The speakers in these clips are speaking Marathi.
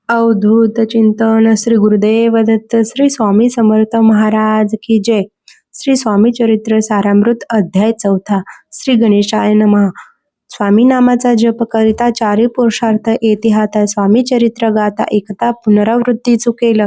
अवधूत चिंतन श्री गुरुदेव दत्त श्री स्वामी समर्थ महाराज की जय. श्री स्वामी चरित्र सारामृत अध्याय 4. श्री गणेशाय नमः. स्वामी नामाचा जप करिता चारी पुरुषार्थ येती हाता. स्वामी चरित्र गाता एकता पुनरावृत्ती चुकेल.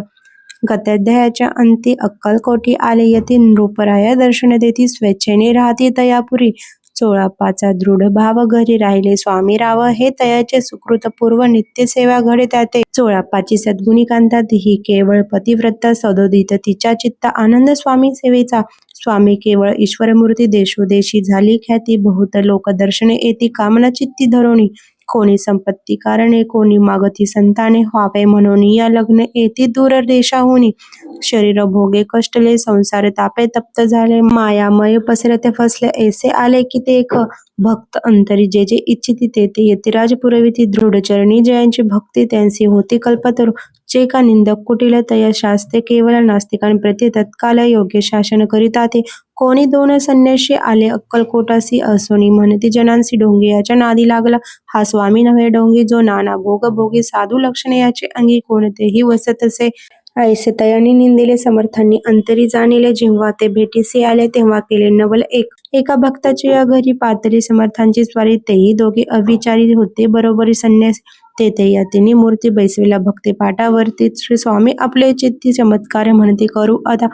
गत्याध्यायाच्या अंती अक्कलकोटी आले यती नृपराया दर्शन देती स्वेच्छेने राहती तयापुरी. चोळाप्पाचा दृढ भाव घरी राहिले स्वामी राव हे तयाचे सुकृतपूर्व नित्य सेवा घडे त्याते. चोळाप्पाची सद्गुणी कांता ही केवळ पतिव्रता सदोदित तिच्या चित्त आनंद स्वामी सेवेचा. स्वामी केवळ ईश्वरमूर्ती देशोदेशी झाली ख्याती बहुत लोक दर्शने येती कामना चित्ती धरोणी. कोणी संपत्ती कारणे कोणी मागती संताने व्हावे म्हणून या लग्न येती दूर देशाहुनी. शरीर भोगे कष्टले संसार तापे तप्त झाले मायामय पसरते फसले ऐसे आले की ते एक भक्त अंतरी जे जे इच्छिती ते ते यतिराज पुरविती. दृढचरणी जयांची भक्ती त्यांसी होती कल्पतरू. जे का निंदक कुटिल तया शास्ते केवळ नास्तिकांप्रती तत्काल योग्य शासन करिता ते. कोणी दोन संन्यासी आले अक्कलकोटासी असोनी म्हणती जनांसी ढोंगी याच्या नादी लागला. हा स्वामी नव्हे ढोंगी जो नाना भोग भोगी साधू लक्षणे याचे अंगी कोणतेही वसतसे. ऐसे तयाने निंदिले समर्थांनी अंतरी जाणिले जेव्हा ते भेटीसी आले तेव्हा केले नवल एक. एका भक्ताची या घरी पातळी समर्थांची स्वारी तेही दोघे अविचारी होते बरोबरी संन्यासी. तेथे यतीने मूर्ती बैसविला भक्ती पाठावरती. श्री स्वामी आपले चित्ती चमत्कार म्हणते करू आता.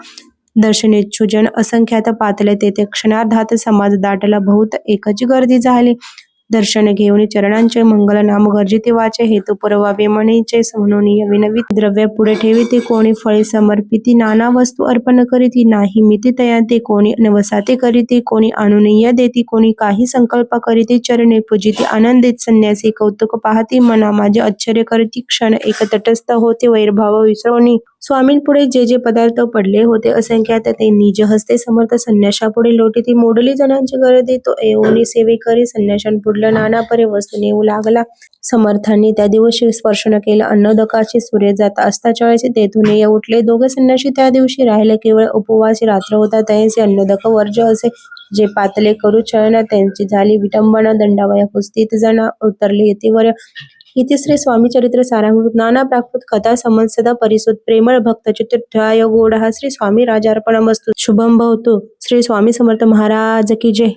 दर्शनेच्छू जन असंख्यात पातले तेथे क्षणार्धात समाज दाटला बहुत एकच गर्दी झाली. दर्शन घेऊन चरणांचे मंगल नाम गर्जिते वाचे हेतू पुरवावे म्हणीचे म्हणून विनवित द्रव्य पुढे ठेविते. कोणी फळे समर्पिती नाना वस्तू अर्पण करीती नाही मिती तयाते. कोणी नवसाते करीती कोणी अनुनय देती कोणी काही संकल्प करीती चरणे पूजिती आनंदित संन्यासी कौतुक पाहती मना माझे आश्चर्य करती क्षण एक तटस्थ होते वैरभाव विसरवणी. स्वामींपुढे जे जे पदार्थ पडले होते असंख्यात ते निज हस्ते समर्थ संन्याशापुढे लोटीती. मोडली जनांची गर्दी तो येऊनी सेवेकरी संन्याशांपुढल्या नाना परे वस्तू नेऊ लागला. समर्थांनी त्या दिवशी स्पर्शन केलं अन्नोदकाशी. सूर्य जात असता 40 तेथून ये उठले दोघे संन्यासी त्या दिवशी राहिले केवळ उपवासी. रात्र होता त्यांचे अन्नोदक वर्ज असे. जे पातले करू छळना त्यांची झाली विटंबना. दंडावया कुस्तीत जना उतरले यतीवर. इति श्री स्वामी चरित्र सारामृत नाना प्राकृत कथा समज सदा परिसुत प्रेमळ भक्त चित्तध्याय गोड. हा श्री स्वामी राजार्पणमस्तु. शुभम भवतु. श्री स्वामी समर्थ महाराज की जय.